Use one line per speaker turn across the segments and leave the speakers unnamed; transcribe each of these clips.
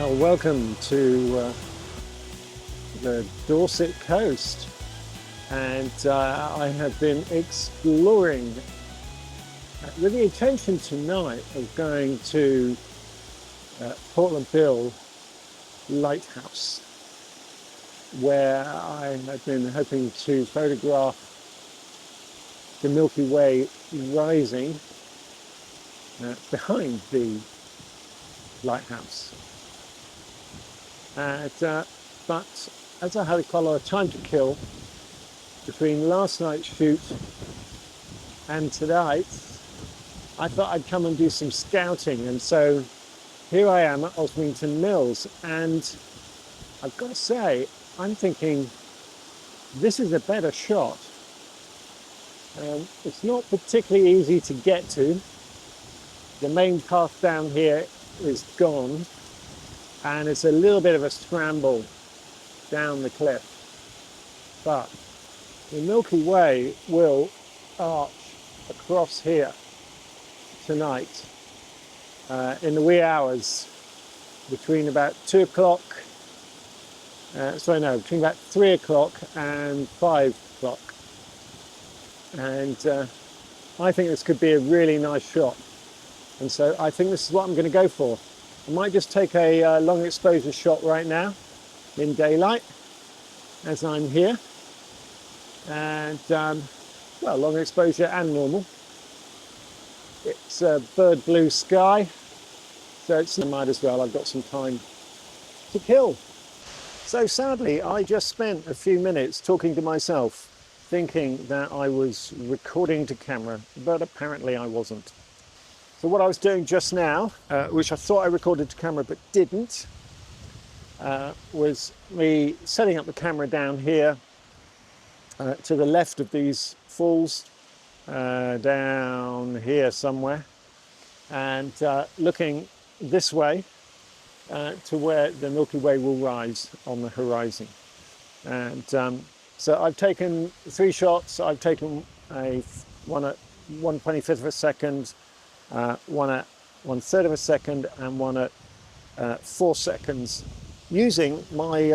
Welcome to the Dorset coast, and I have been exploring with the intention tonight of going to Portland Bill Lighthouse, where I have been hoping to photograph the Milky Way rising behind the lighthouse. But as I had quite a lot of time to kill between last night's shoot and tonight, I thought I'd come and do some scouting. And so here I am at Osmington Mills, and I've got to say, I'm thinking this is a better shot. It's not particularly easy to get to. The main path down here is gone, and it's a little bit of a scramble down the cliff. But the Milky Way will arch across here tonight in the wee hours between about 2 o'clock, between about 3 o'clock and 5 o'clock. And I think this could be a really nice shot. And so I think this is what I'm going to go for. I might just take a long exposure shot right now in daylight as I'm here. And, well, long exposure and normal. It's a bird blue sky, so it's might as well. I've got some time to kill. So sadly, I just spent a few minutes talking to myself, thinking that I was recording to camera, but apparently I wasn't. So what I was doing just now, which I thought I recorded to camera but didn't, was me setting up the camera down here to the left of these falls, down here somewhere, and looking this way to where the Milky Way will rise on the horizon. And so I've taken 3 shots. I've taken one at 1/25th of a second, one at 1/3 of a second, and one at 4 seconds, using my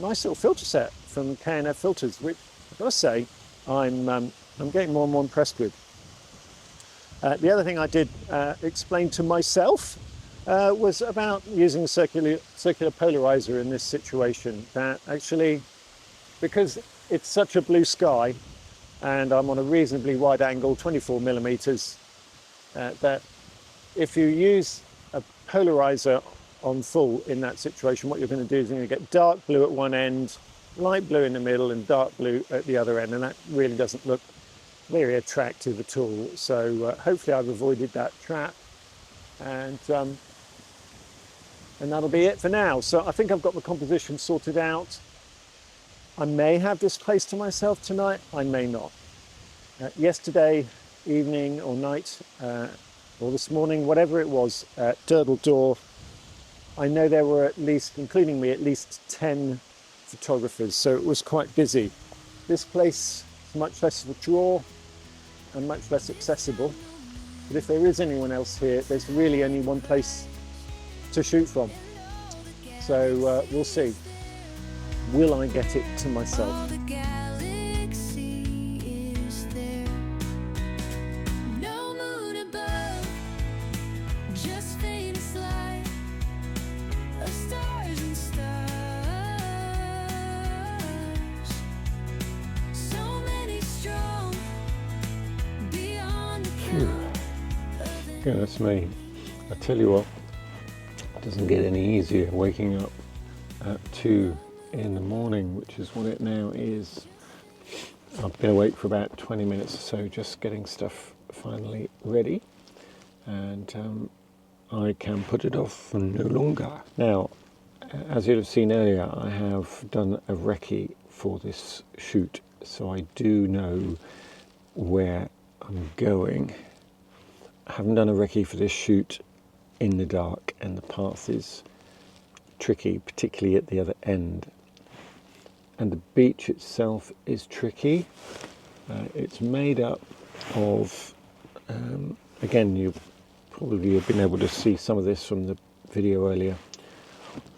nice little filter set from K&F Filters, which I've got to say I'm getting more and more impressed with. The other thing I did explain to myself was about using a circular polarizer in this situation. That actually, because it's such a blue sky and I'm on a reasonably wide angle, 24 millimeters, that if you use a polarizer on full in that situation, what you're going to do is you're going to get dark blue at one end, light blue in the middle, and dark blue at the other end, and that really doesn't look very attractive at all. So hopefully I've avoided that trap, and that'll be it for now. So I think I've got the composition sorted out. I may have this place to myself tonight, I may not. Yesterday evening or night, or this morning, whatever it was, at Durdle Door, I know there were at least, including me, at least 10 photographers, so it was quite busy. This place is much less of a draw and much less accessible, but if there is anyone else here, there's really only one place to shoot from. So we'll see. Will I get it to myself? Goodness me, I tell you what, it doesn't get any easier waking up at 2 in the morning, which is what it now is. I've been awake for about 20 minutes or so, just getting stuff finally ready, and I can put it off for no longer. Now, as you'll have seen earlier, I have done a recce for this shoot, so I do know where I'm going. I haven't done a recce for this shoot in the dark, and the path is tricky, particularly at the other end. And the beach itself is tricky. It's made up of, again, you probably have been able to see some of this from the video earlier,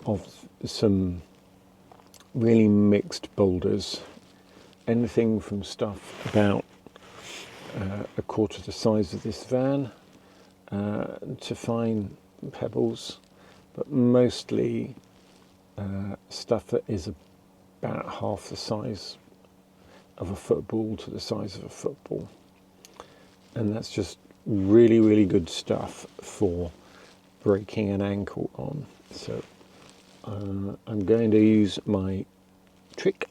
of some really mixed boulders. Anything from stuff about a quarter the size of this van to fine pebbles, but mostly stuff that is about half the size of a football to the size of a football. And that's just really, really good stuff for breaking an ankle on. So I'm going to use my trick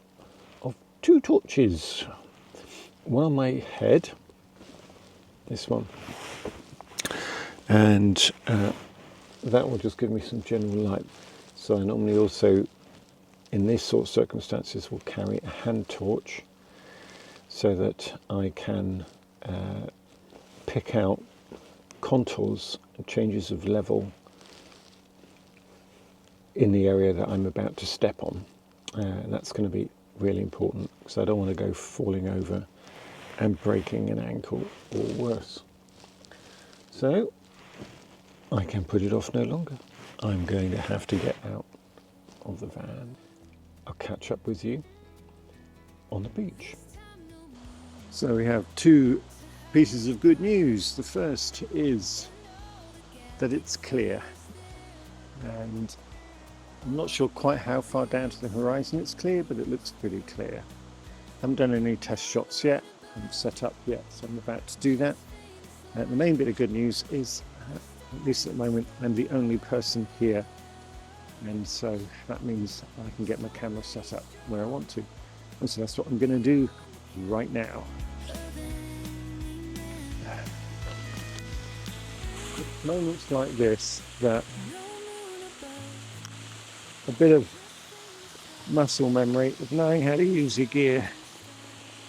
of 2 torches. One on my head, this one, and that will just give me some general light. So I normally also, in this sort of circumstances, will carry a hand torch so that I can pick out contours and changes of level in the area that I'm about to step on. And that's going to be really important because I don't want to go falling over and breaking an ankle or worse. So I can put it off no longer. I'm going to have to get out of the van. I'll catch up with you on the beach.
So we have 2 pieces of good news. The first is that it's clear, and I'm not sure quite how far down to the horizon it's clear, but it looks pretty clear. I haven't done any test shots yet, I haven't set up yet, so I'm about to do that. The main bit of good news is, at least at the moment, I'm the only person here, and so that means I can get my camera set up where I want to. And so that's what I'm going to do right now. Moments like this, that a bit of muscle memory of knowing how to use your gear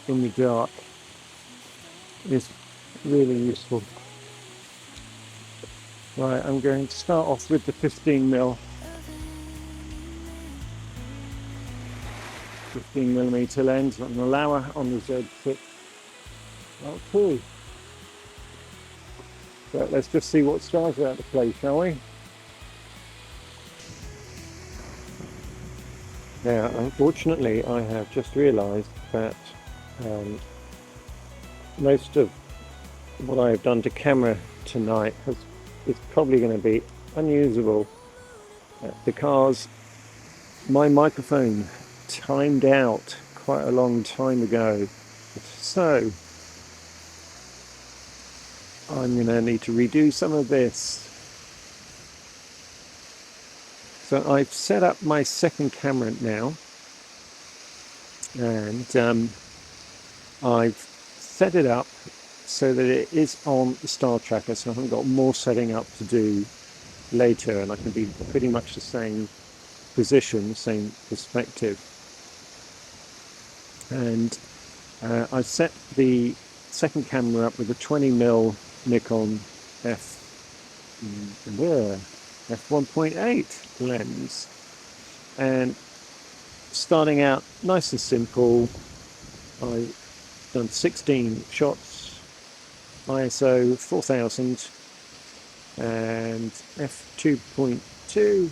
in the dark is really useful. Right, I'm going to start off with the 15mm lens on the Lower on the Z6. Okay. So let's just see what stars are out of play, shall we? Now, unfortunately, I have just realised that most of what I have done to camera tonight is probably going to be unusable because my microphone timed out quite a long time ago. So I'm going to need to redo some of this. So I've set up my second camera now, and I've set it up so that it is on the star tracker, so I haven't got more setting up to do later, and I can be pretty much the same position, same perspective. And I've set the second camera up with a 20mm Nikon f1.8 lens, and starting out nice and simple, I've done 16 shots, ISO 4000 and f2.2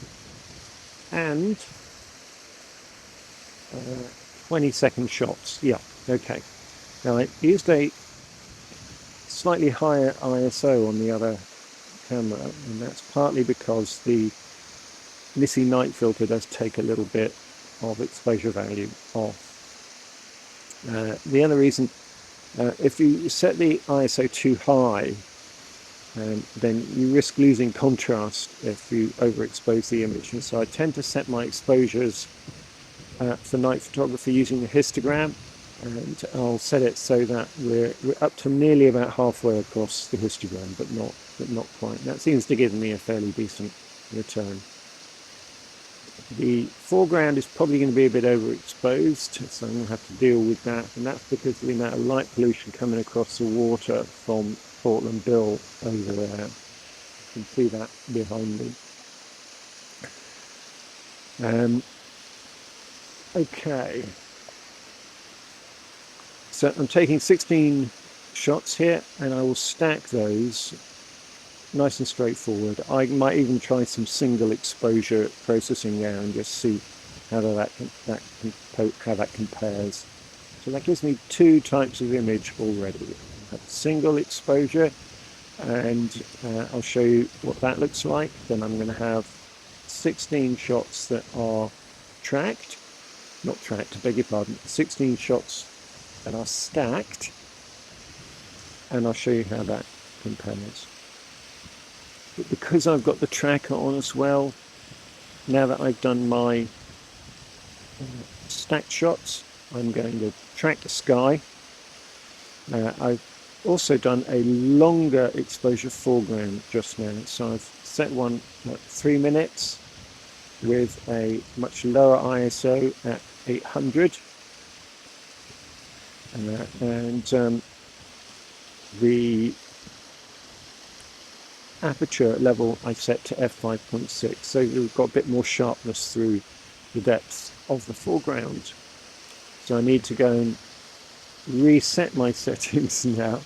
and 20-second shots. Yeah, okay. Now I used a slightly higher ISO on the other camera, and that's partly because the Missy night filter does take a little bit of exposure value off. The other reason, if you set the ISO too high, then you risk losing contrast if you overexpose the image. And so I tend to set my exposures for night photography using the histogram, and I'll set it so that we're up to nearly about halfway across the histogram, but not quite. That seems to give me a fairly decent return. The foreground is probably going to be a bit overexposed, so I'm going to have to deal with that, and that's because of the amount of light pollution coming across the water from Portland Bill over there. You can see that behind me. Okay. So I'm taking 16 shots here, and I will stack those nice and straightforward. I might even try some single exposure processing there and just see how how that compares. So that gives me two types of image already. Single exposure, and I'll show you what that looks like. Then I'm going to have 16 shots that are tracked, not tracked, I beg your pardon, 16 shots that are stacked, and I'll show you how that compares. But because I've got the tracker on as well, now that I've done my stacked shots, I'm going to track the sky. I've also done a longer exposure foreground just now, so I've set one at 3 minutes with a much lower ISO at 800, and the aperture level I've set to f5.6, so we've got a bit more sharpness through the depths of the foreground. So I need to go and reset my settings now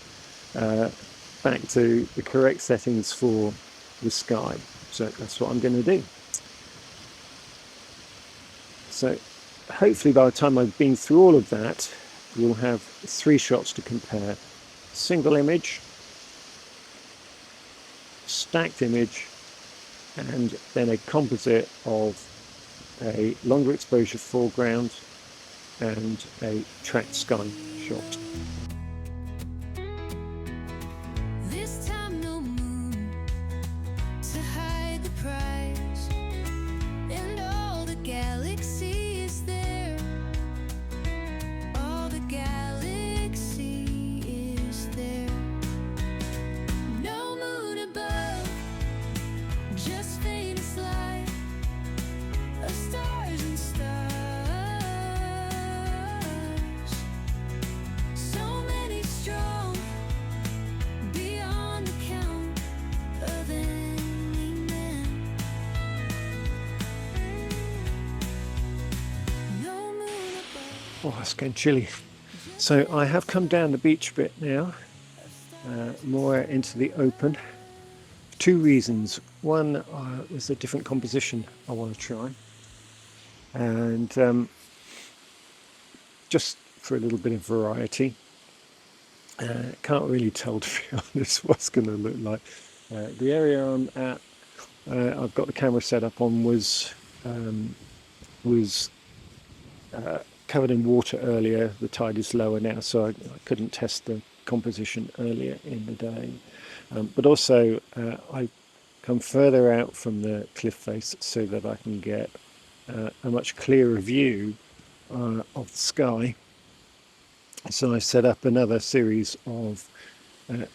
back to the correct settings for the sky. So that's what I'm going to do. So hopefully by the time I've been through all of that, we'll have 3 shots to compare. Single image, stacked image, and then a composite of a longer exposure foreground and a tracked sky shot.
This time no moon to hide the prize, and all the galaxy is there. All the galaxy is there. No moon above, just faintest light of stars and stars. So many strong, beyond the count of any man. No moon above.
Oh, it's getting chilly. So I have come down the beach bit now, more into the open. 2 reasons. One, there's a different composition I want to try, and just for a little bit of variety. Can't really tell, to be honest, what's going to look like. The area I'm at, I've got the camera set up on, was covered in water earlier. The tide is lower now, so I couldn't test the composition earlier in the day. But also, I come further out from the cliff face so that I can get a much clearer view of the sky. So I set up another series of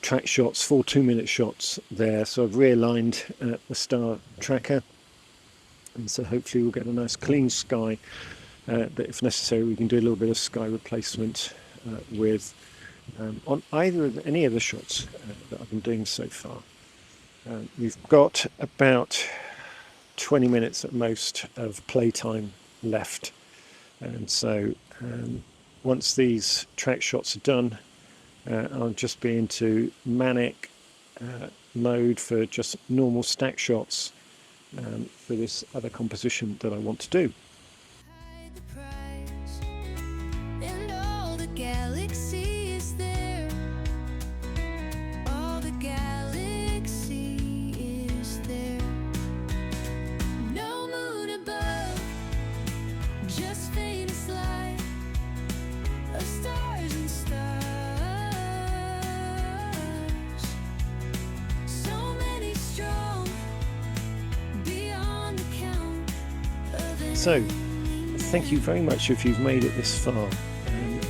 track shots, 4 2-minute shots there. So I've realigned the star tracker, and so hopefully we'll get a nice clean sky. But if necessary, we can do a little bit of sky replacement with on any of the shots that I've been doing so far. We've got about 20 minutes at most of playtime left, and so once these track shots are done, I'll just be into manic mode for just normal stack shots for this other composition that I want to do.
Hide the prize, and all the galaxy is there. All the galaxy is there. No moon above, just faintest light of stars and stars. So many strong, beyond the count of any.
So, thank you very much if you've made it this far.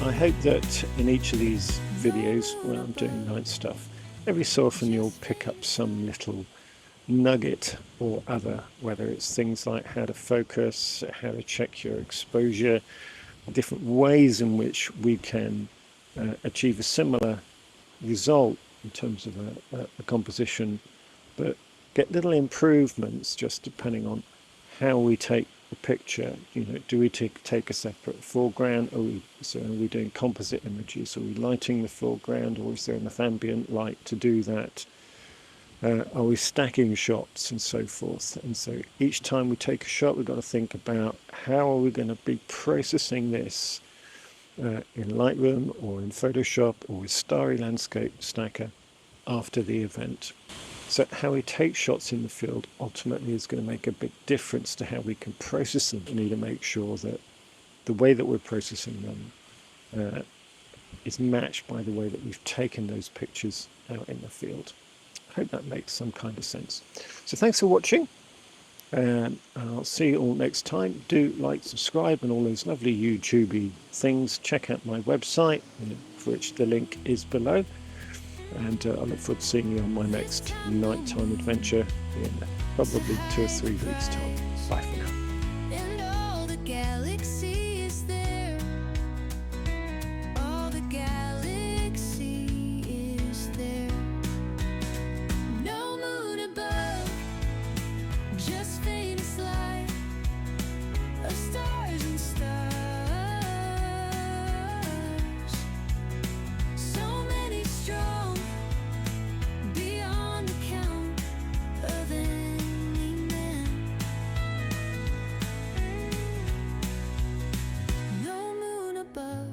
I hope that in each of these videos, when I'm doing night stuff, every so often you'll pick up some little nugget or other, whether it's things like how to focus, how to check your exposure, different ways in which we can achieve a similar result in terms of a composition, but get little improvements just depending on how we take the picture. You know, do we take a separate foreground? Are we doing composite images? Are we lighting the foreground, or is there enough ambient light to do that? Are we stacking shots and so forth? And so each time we take a shot, we've got to think about how are we going to be processing this in Lightroom or in Photoshop or with Starry Landscape Stacker after the event. So how we take shots in the field ultimately is going to make a big difference to how we can process them. We need to make sure that the way that we're processing them is matched by the way that we've taken those pictures out in the field. I hope that makes some kind of sense. So thanks for watching, and I'll see you all next time. Do like, subscribe, and all those lovely YouTubey things. Check out my website, for which the link is below. And I look forward to seeing you on my next nighttime adventure in probably 2 or 3 weeks' time. Bye for now.
And all the galaxy is there. All the galaxy is there. No moon above, just faintest light of stars and stars. So many strong, beyond the count of any man. No moon above,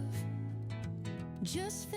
just